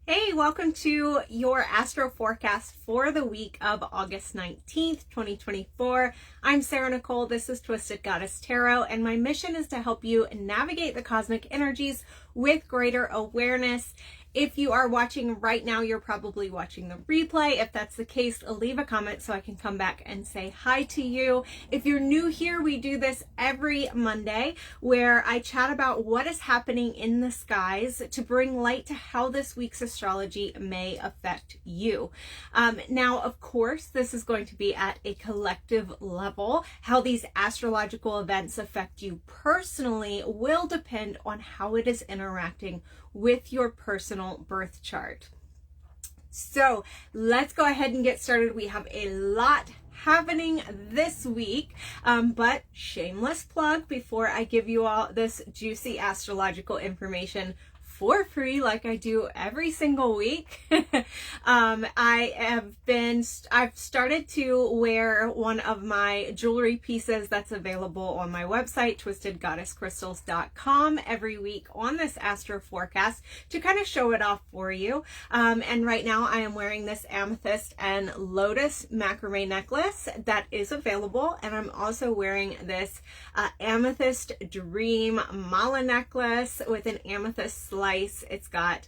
Hey, welcome to your Astro Forecast for the week of August 19th, 2024. I'm Sarah Nicole. This is Twisted Goddess Tarot, and my mission is to help you navigate the cosmic energies with greater awareness. If you are watching right now, you're probably watching the replay. If that's the case, leave a comment so I can come back and say hi to you. If you're new here, we do this every Monday where I chat about what is happening in the skies to bring light to how this week's astrology may affect you. Now, of course, this is going to be at a collective level. How these astrological events affect you personally will depend on how it is interacting with your personal birth chart. So let's go ahead and get started. We have a lot happening this week, but shameless plug before I give you all this juicy astrological information for free like I do every single week. I've started to wear one of my jewelry pieces that's available on my website, twistedgoddesscrystals.com, every week on this Astro Forecast to kind of show it off for you. And right now I am wearing this amethyst and lotus macrame necklace that is available. And I'm also wearing this amethyst dream mala necklace with an amethyst slice. It's got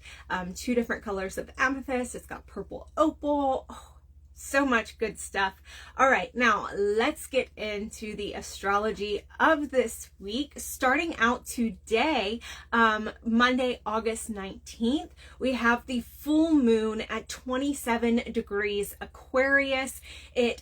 two different colors of amethyst. It's got purple opal. Oh, so much good stuff. All right, now let's get into the astrology of this week. Starting out today, Monday, August 19th, we have the full moon at 27 degrees Aquarius. It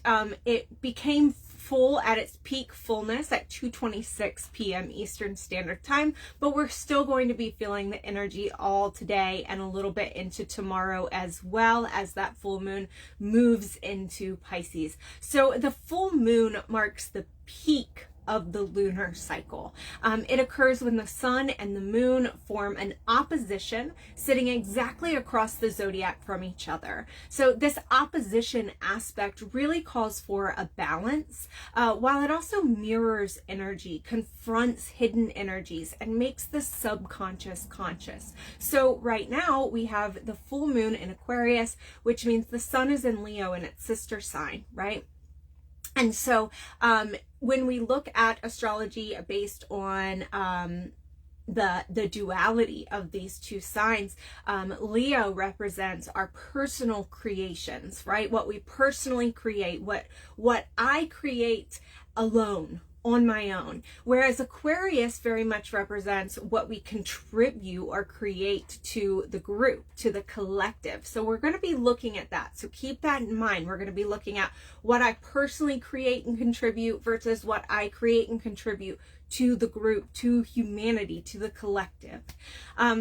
became full at its peak fullness at 2:26 p.m. Eastern Standard Time, but we're still going to be feeling the energy all today and a little bit into tomorrow as well as that full moon moves into Pisces. So the full moon marks the peak of the lunar cycle. It occurs when the sun and the moon form an opposition sitting exactly across the zodiac from each other. So this opposition aspect really calls for a balance, while it also mirrors energy, confronts hidden energies, and makes the subconscious conscious. So right now we have the full moon in Aquarius, which means the sun is in Leo in its sister sign, right? And so when we look at astrology based on the duality of these two signs, Leo represents our personal creations, right? What we personally create, what I create alone, on my own. Whereas Aquarius very much represents what we contribute or create to the group, to the collective. So we're going to be looking at that. So keep that in mind. We're going to be looking at what I personally create and contribute versus what I create and contribute to the group, to humanity, to the collective.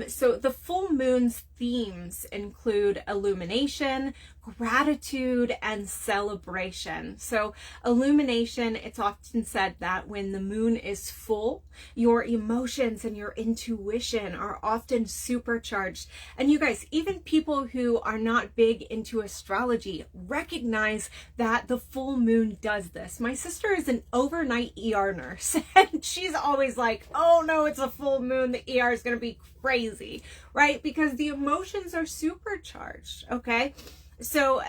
So the full moon's themes include illumination, gratitude, and celebration. So illumination, it's often said that when the moon is full, your emotions and your intuition are often supercharged. And you guys, even people who are not big into astrology recognize that the full moon does this. My sister is an overnight ER nurse, and she's always like, oh no, it's a full moon, the ER is going to be crazy, right? Because the emotions are supercharged, okay? So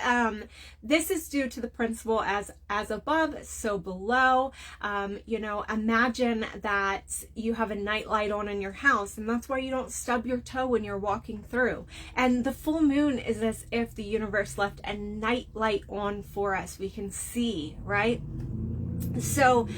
this is due to the principle as above, so below. Imagine that you have a night light on in your house, and that's why you don't stub your toe when you're walking through. And the full moon is as if the universe left a night light on for us. We can see, right? So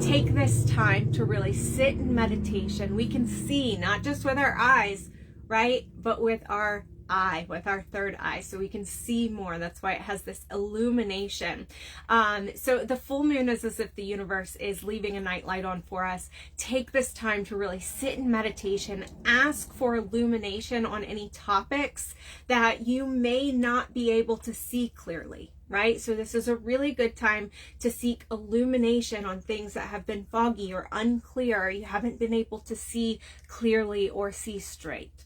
take this time to really sit in meditation. We can see not just with our eyes, right, but with our eye, with our third eye, so we can see more. That's why it has this illumination. So the full moon is as if the universe is leaving a night light on for us. Take this time to really sit in meditation, ask for illumination on any topics that you may not be able to see clearly, right? So this is a really good time to seek illumination on things that have been foggy or unclear, or you haven't been able to see clearly or see straight.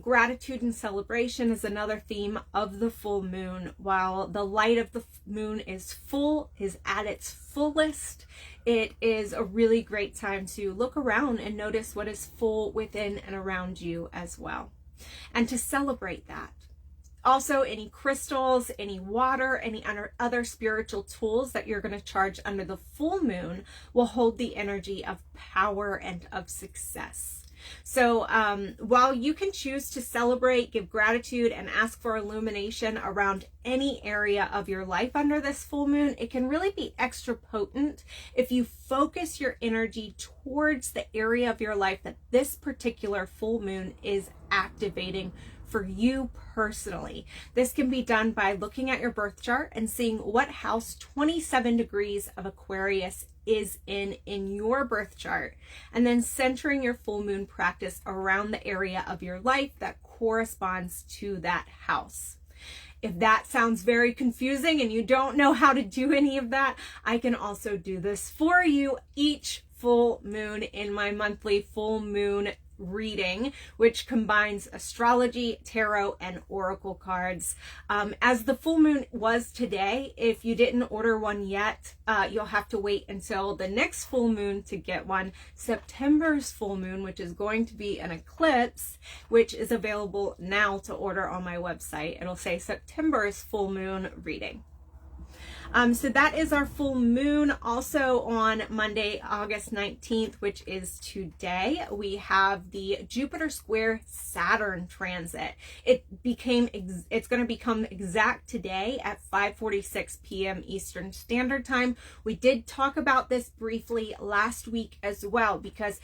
Gratitude and celebration is another theme of the full moon. While the light of the moon is at its fullest, it is a really great time to look around and notice what is full within and around you as well. and to celebrate that. Also, any crystals, any water, any other spiritual tools that you're going to charge under the full moon will hold the energy of power and of success. So while you can choose to celebrate, give gratitude, and ask for illumination around any area of your life under this full moon, it can really be extra potent if you focus your energy towards the area of your life that this particular full moon is activating for you personally. This can be done by looking at your birth chart and seeing what house 27 degrees of Aquarius is in your birth chart, and then centering your full moon practice around the area of your life that corresponds to that house. If that sounds very confusing and you don't know how to do any of that, I can also do this for you each full moon in my monthly full moon reading, which combines astrology, tarot, and oracle cards. As the full moon was today, if you didn't order one yet, you'll have to wait until the next full moon to get one. September's full moon, which is going to be an eclipse, which is available now to order on my website. It'll say September's full moon reading. So that is our full moon. Also on Monday, August 19th, which is today, we have the Jupiter square Saturn transit. It's going to become exact today at 5:46 p.m. Eastern Standard Time. We did talk about this briefly last week as well, because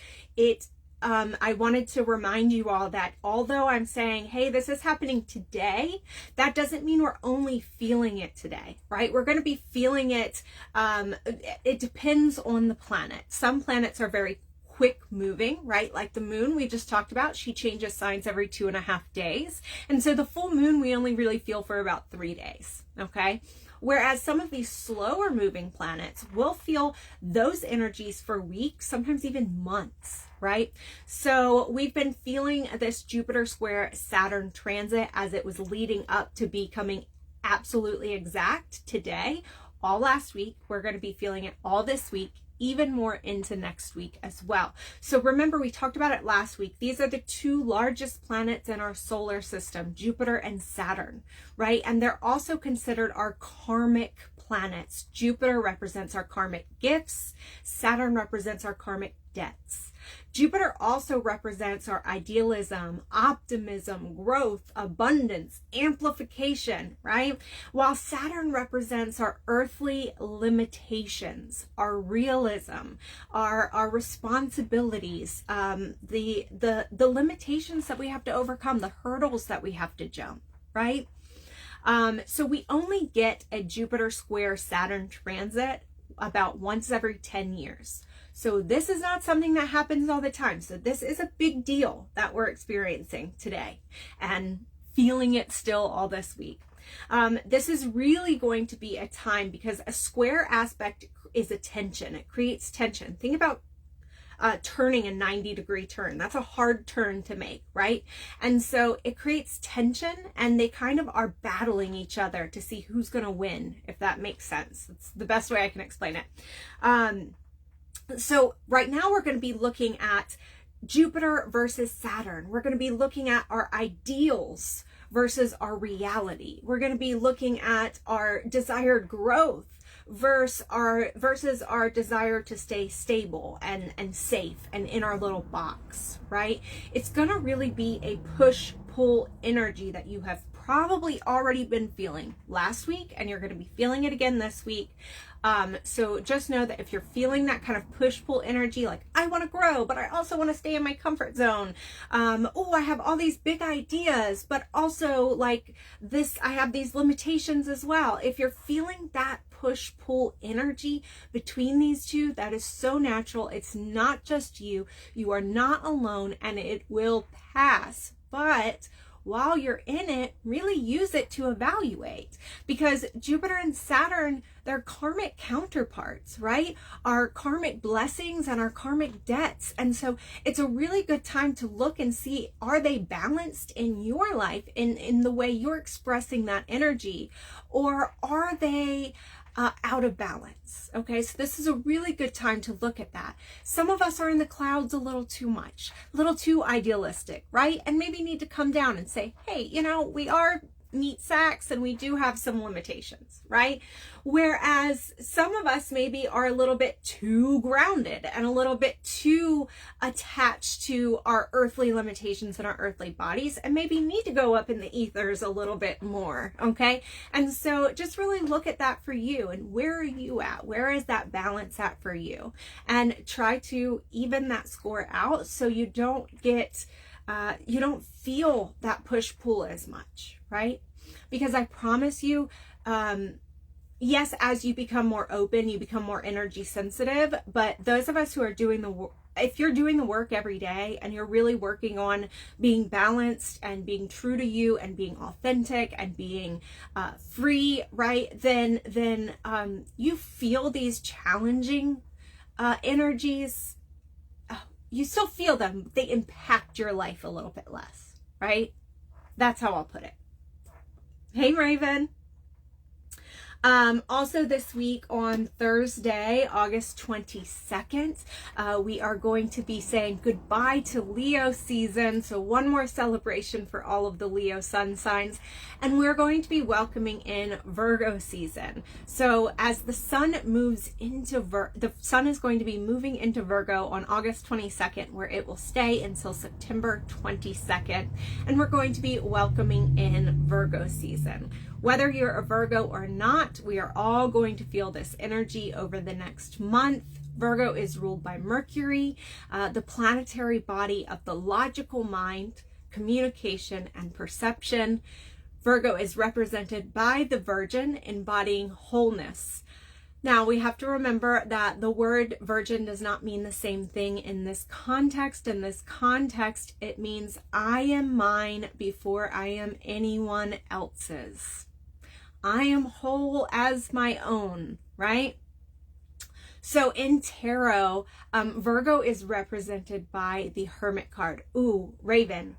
I wanted to remind you all that although I'm saying, hey, this is happening today, that doesn't mean we're only feeling it today, right? We're going to be feeling it. It depends on the planet. Some planets are very quick moving, right? Like the moon we just talked about, she changes signs every 2.5 days. And so the full moon, we only really feel for about 3 days. Okay. Whereas some of these slower moving planets will feel those energies for weeks, sometimes even months, right? So we've been feeling this Jupiter square Saturn transit as it was leading up to becoming absolutely exact today, all last week. We're going to be feeling it all this week, even more into next week as well. So remember, we talked about it last week. These are the two largest planets in our solar system, Jupiter and Saturn, right? And they're also considered our karmic planets. Jupiter represents our karmic gifts. Saturn represents our karmic debts. Jupiter also represents our idealism, optimism, growth, abundance, amplification, right? While Saturn represents our earthly limitations, our realism, our responsibilities, the limitations that we have to overcome, the hurdles that we have to jump, right? So we only get a Jupiter square Saturn transit about once every 10 years. So this is not something that happens all the time. So this is a big deal that we're experiencing today and feeling it still all this week. This is really going to be a time, because a square aspect is a tension. It creates tension. Think about turning a 90-degree turn. That's a hard turn to make, right? And so it creates tension, and they kind of are battling each other to see who's going to win, if that makes sense. It's the best way I can explain it. So right now we're going to be looking at Jupiter versus Saturn. We're going to be looking at our ideals versus our reality. We're going to be looking at our desired growth versus our desire to stay stable and safe and in our little box, right? It's going to really be a push-pull energy that you have probably already been feeling last week, and you're going to be feeling it again this week. So just know that if you're feeling that kind of push-pull energy, like I want to grow, but I also want to stay in my comfort zone. Oh, I have all these big ideas, but also like this, I have these limitations as well. If you're feeling that push-pull energy between these two, that is so natural. It's not just you. You are not alone, and it will pass. But while you're in it, really use it to evaluate, because Jupiter and Saturn, they're karmic counterparts, right? Our karmic blessings and our karmic debts. And so it's a really good time to look and see, are they balanced in your life in the way you're expressing that energy? Or are they out of balance. Okay, so this is a really good time to look at that. Some of us are in the clouds a little too much, a little too idealistic, right? And maybe need to come down and say, hey, you know, we are meat sacks and we do have some limitations, right? Whereas some of us maybe are a little bit too grounded and a little bit too attached to our earthly limitations and our earthly bodies, and maybe need to go up in the ethers a little bit more. Okay, and so just really look at that for you, and where are you at? Where is that balance at for you? And try to even that score out so you don't get you don't feel that push-pull as much, right? Because I promise you, yes, as you become more open, you become more energy sensitive, but those of us who are doing the work, if you're doing the work every day and you're really working on being balanced and being true to you and being authentic and being free, right, then you feel these challenging energies. You still feel them. They impact your life a little bit less, right? That's how I'll put it. Hey, Raven. Also this week on Thursday, August 22nd, we are going to be saying goodbye to Leo season. So one more celebration for all of the Leo sun signs. And we're going to be welcoming in Virgo season. So as the sun moves into the sun is going to be moving into Virgo on August 22nd, where it will stay until September 22nd. And we're going to be welcoming in Virgo season. Whether you're a Virgo or not, we are all going to feel this energy over the next month. Virgo is ruled by Mercury, the planetary body of the logical mind, communication, and perception. Virgo is represented by the Virgin, embodying wholeness. Now, we have to remember that the word virgin does not mean the same thing in this context. In this context, it means I am mine before I am anyone else's. I am whole as my own, right? So in tarot, Virgo is represented by the Hermit card. Ooh, Raven.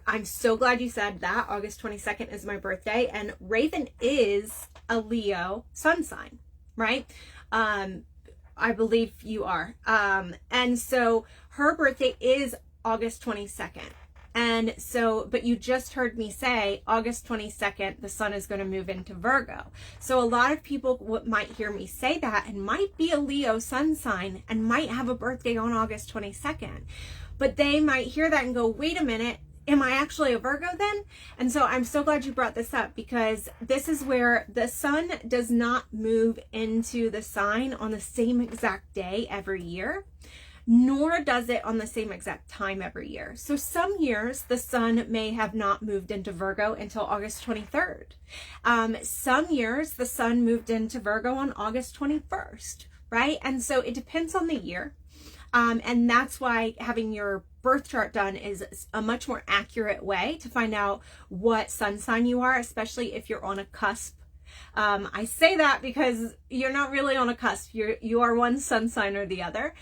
I'm so glad you said that. August 22nd is my birthday, and Raven is a Leo sun sign, right? I believe you are. And so her birthday is August 22nd. And so, but you just heard me say August 22nd, the sun is going to move into Virgo. So a lot of people might hear me say that and might be a Leo sun sign and might have a birthday on August 22nd. But they might hear that and go, wait a minute, am I actually a Virgo then? And so I'm so glad you brought this up, because this is where the sun does not move into the sign on the same exact day every year, nor does it on the same exact time every year. So some years the sun may have not moved into Virgo until August 23rd. Some years the sun moved into Virgo on August 21st, right? And so it depends on the year. And that's why having your birth chart done is a much more accurate way to find out what sun sign you are, especially if you're on a cusp. I say that because you're not really on a cusp. You are one sun sign or the other.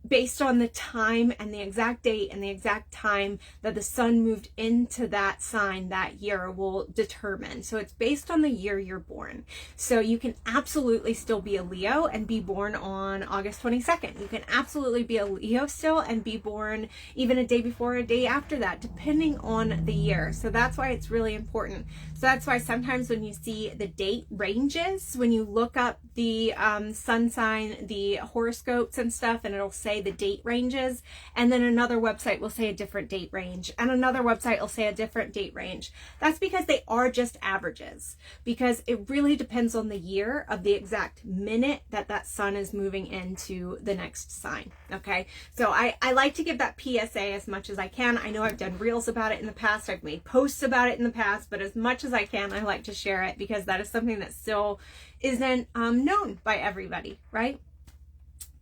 Based on the time and the exact date and the exact time that the sun moved into that sign that year will determine. So it's based on the year you're born. So you can absolutely still be a Leo and be born on August 22nd. You can absolutely be a Leo still and be born even a day before or a day after that, depending on the year. So that's why it's really important. So that's why sometimes when you see the date ranges, when you look up the sun sign, the horoscopes and stuff, and it'll say the date ranges, and then another website will say a different date range, and another website will say a different date range. That's because they are just averages, because it really depends on the year of the exact minute that that sun is moving into the next sign. Okay, so I like to give that PSA as much as I can. I know I've done reels about it in the past, I've made posts about it in the past, but as much as I can, I like to share it, because that is something that still isn't known by everybody, right?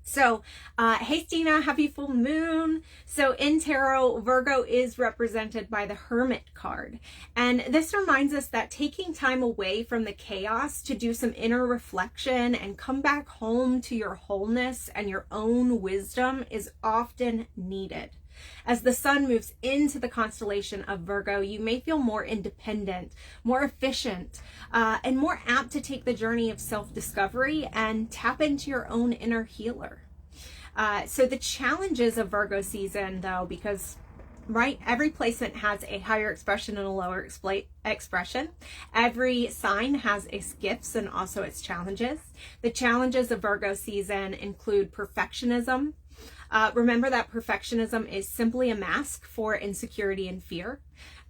So, hey Stina, happy full moon. So in tarot, Virgo is represented by the Hermit card. And this reminds us that taking time away from the chaos to do some inner reflection and come back home to your wholeness and your own wisdom is often needed. As the sun moves into the constellation of Virgo, you may feel more independent, more efficient, and more apt to take the journey of self-discovery and tap into your own inner healer. So the challenges of Virgo season, though, because every placement has a higher expression and a lower expression. Every sign has its gifts and also its challenges. The challenges of Virgo season include perfectionism. Remember that perfectionism is simply a mask for insecurity and fear.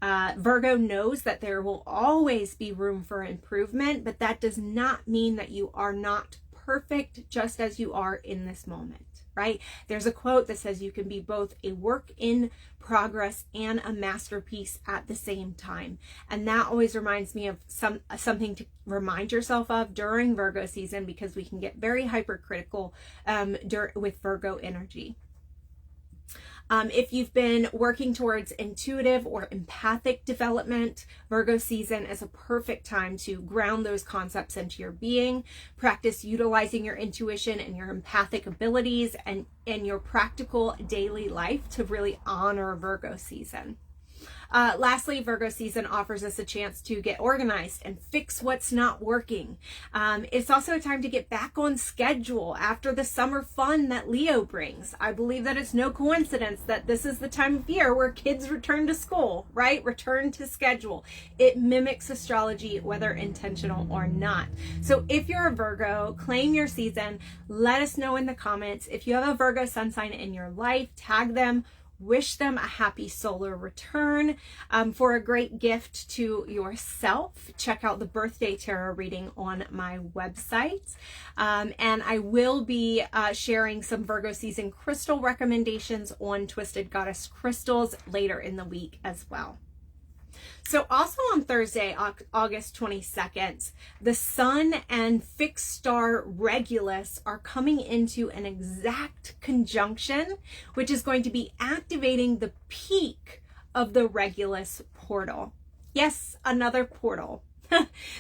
Virgo knows that there will always be room for improvement, but that does not mean that you are not perfect just as you are in this moment, right? There's a quote that says you can be both a work in progress and a masterpiece at the same time. And that always reminds me of something to remind yourself of during Virgo season, because we can get very hypercritical with Virgo energy. If you've been working towards intuitive or empathic development, Virgo season is a perfect time to ground those concepts into your being, practice utilizing your intuition and your empathic abilities and in your practical daily life to really honor Virgo season. Lastly, Virgo season offers us a chance to get organized and fix what's not working. It's also a time to get back on schedule after the summer fun that Leo brings. I believe that it's no coincidence that this is the time of year where kids return to school, right? Return to schedule. It mimics astrology, whether intentional or not. So if you're a Virgo, claim your season. Let us know in the comments. If you have a Virgo sun sign in your life, tag them. Wish them a happy solar return. For a great gift to yourself, check out the birthday tarot reading on my website. And I will be sharing some Virgo season crystal recommendations on Twisted Goddess Crystals later in the week as well. So also on Thursday, August 22nd, the sun and fixed star Regulus are coming into an exact conjunction, which is going to be activating the peak of the Regulus Portal. Yes, another portal.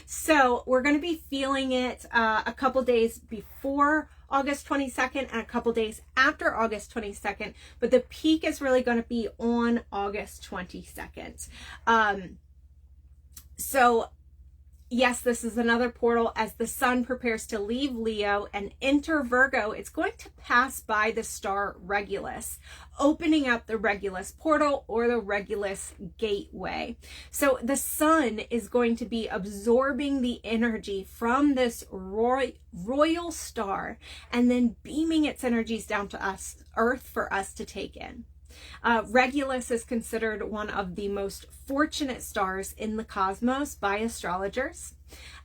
So we're going to be feeling it a couple days before August 22nd and a couple days after August 22nd, but the peak is really going to be on August 22nd. So yes, this is another portal. As the sun prepares to leave Leo and enter Virgo, it's going to pass by the star Regulus, opening up the Regulus Portal or the Regulus Gateway. So the sun is going to be absorbing the energy from this royal star and then beaming its energies down to us, Earth, for us to take in. Regulus is considered one of the most fortunate stars in the cosmos by astrologers.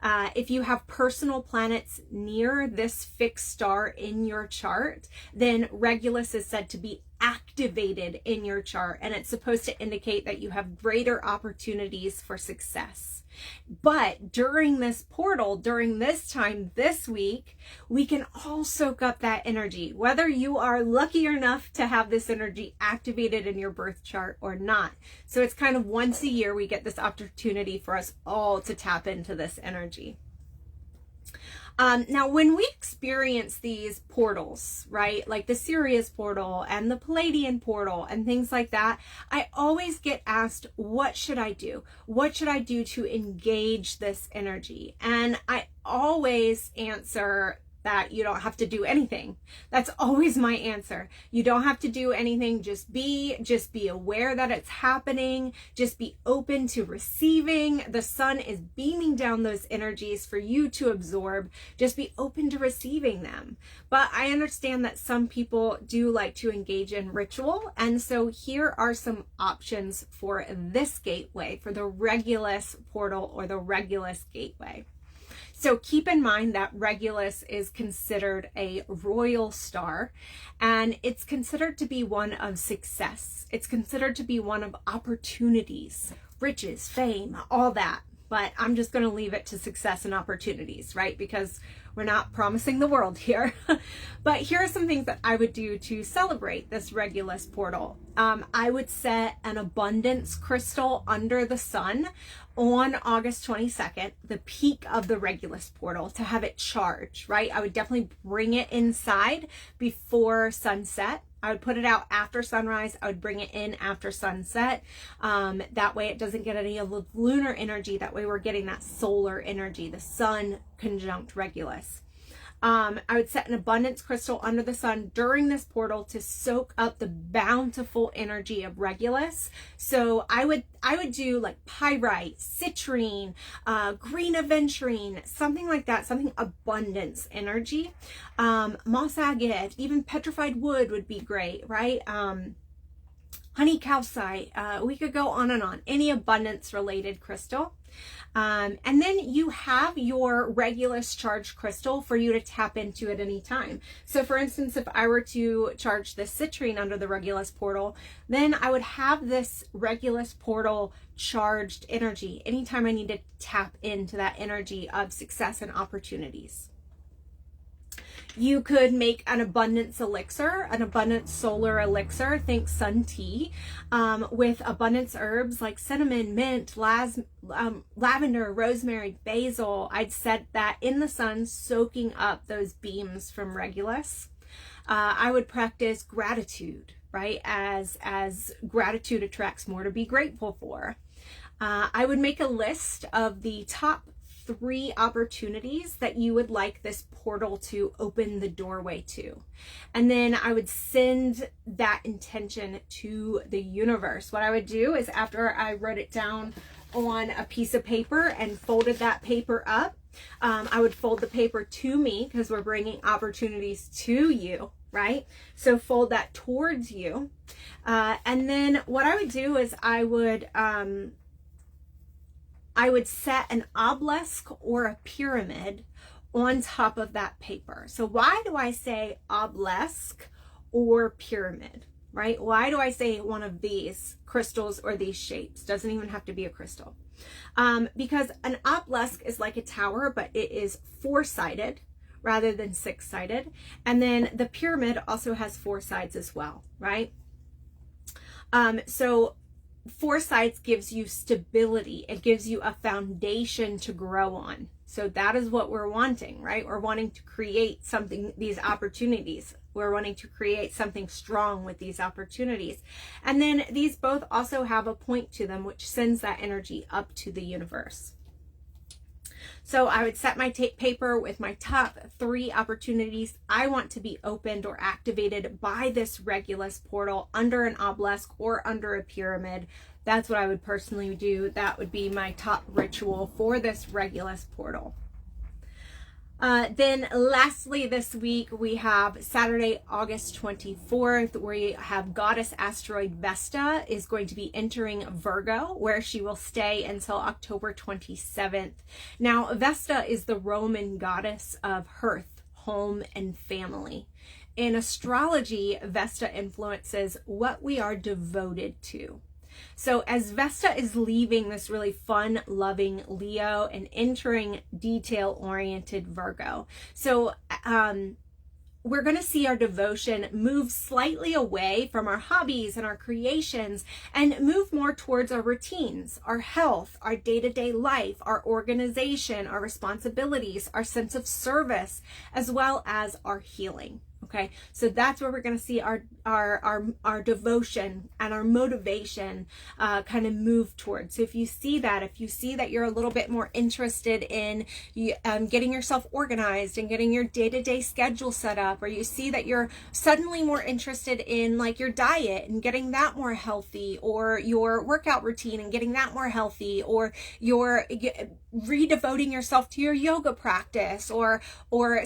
If you have personal planets near this fixed star in your chart, then Regulus is said to be activated in your chart, and it's supposed to indicate that you have greater opportunities for success. But during this portal, during this time this week, we can all soak up that energy, whether you are lucky enough to have this energy activated in your birth chart or not. So it's kind of once a year we get this opportunity for us all to tap into this energy. Now, when we experience these portals, right, like the Sirius portal and the Palladian portal and things like that, I always get asked, what should I do? What should I do to engage this energy? And I always answer that you don't have to do anything. That's always my answer. You don't have to do anything. Just be aware that it's happening. Just be open to receiving. The sun is beaming down those energies for you to absorb. Just be open to receiving them. But I understand that some people do like to engage in ritual. And so here are some options for this gateway, for the Regulus Portal or the Regulus Gateway. So keep in mind that Regulus is considered a royal star, and it's considered to be one of success. It's considered to be one of opportunities, riches, fame, all that. But I'm just going to leave it to success and opportunities, right? Because we're not promising the world here. But here are some things that I would do to celebrate this Regulus Portal. I would set an abundance crystal under the sun on August 22nd, the peak of the Regulus Portal, to have it charged, right? I would definitely bring it inside before sunset. I would put it out after sunrise. I would bring it in after sunset. That way it doesn't get any of the lunar energy. That way we're getting that solar energy, the sun conjunct Regulus. I would set an abundance crystal under the sun during this portal to soak up the bountiful energy of Regulus. So I would do like pyrite, citrine, green aventurine, something like that, something abundance energy. Moss agate, even petrified wood would be great, right? Honey calcite, we could go on and on, any abundance related crystal. And then you have your Regulus charged crystal for you to tap into at any time. So for instance, if I were to charge this citrine under the Regulus portal, then I would have this Regulus portal charged energy anytime I need to tap into that energy of success and opportunities. You could make an abundance elixir, an abundance solar elixir, think sun tea, with abundance herbs like cinnamon, mint, lavender, rosemary, basil. I'd set that in the sun, soaking up those beams from Regulus. I would practice gratitude, right? As gratitude attracts more to be grateful for. I would make a list of the top 3 opportunities that you would like this portal to open the doorway to. And then I would send that intention to the universe. What I would do is after I wrote it down on a piece of paper and folded that paper up, I would fold the paper to me because we're bringing opportunities to you, right? So fold that towards you. And then what I would do is I would set an obelisk or a pyramid on top of that paper. So why do I say obelisk or pyramid, right? Why do I say one of these crystals or these shapes? Doesn't even have to be a crystal. Because an obelisk is like a tower, but it is 4-sided rather than 6-sided. And then the pyramid also has 4 sides as well, right? So 4 sides gives you stability. It gives you a foundation to grow on. So that is what we're wanting, right? We're wanting to create something, these opportunities. We're wanting to create something strong with these opportunities. And then these both also have a point to them, which sends that energy up to the universe. So I would set my paper with my top 3 opportunities I want to be opened or activated by this Regulus portal under an obelisk or under a pyramid. That's what I would personally do. That would be my top ritual for this Regulus portal. Then lastly this week we have Saturday, August 24th, where we have goddess asteroid Vesta is going to be entering Virgo, where she will stay until October 27th. Now Vesta is the Roman goddess of hearth, home, and family. In astrology, Vesta influences what we are devoted to. So as Vesta is leaving this really fun, loving Leo and entering detail-oriented Virgo, so we're going to see our devotion move slightly away from our hobbies and our creations and move more towards our routines, our health, our day-to-day life, our organization, our responsibilities, our sense of service, as well as our healing. Okay, so that's where we're going to see our devotion and our motivation kind of move towards. So if you see that you're a little bit more interested in getting yourself organized and getting your day-to-day schedule set up, or you see that you're suddenly more interested in like your diet and getting that more healthy, or your workout routine and getting that more healthy, or you're redevoting yourself to your yoga practice or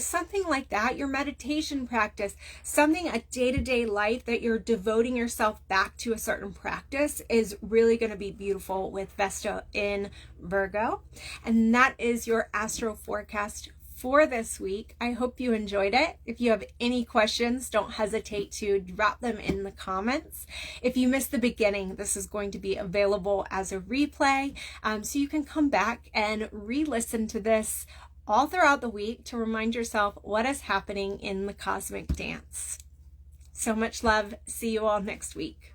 something like that, your meditation practice, something, a day-to-day life that you're devoting yourself back to a certain practice is really going to be beautiful with Vesta in Virgo. And that is your Astro Forecast for this week. I hope you enjoyed it. If you have any questions, don't hesitate to drop them in the comments. If you missed the beginning, this is going to be available as a replay, so you can come back and re-listen to this all throughout the week to remind yourself what is happening in the cosmic dance. So much love. See you all next week.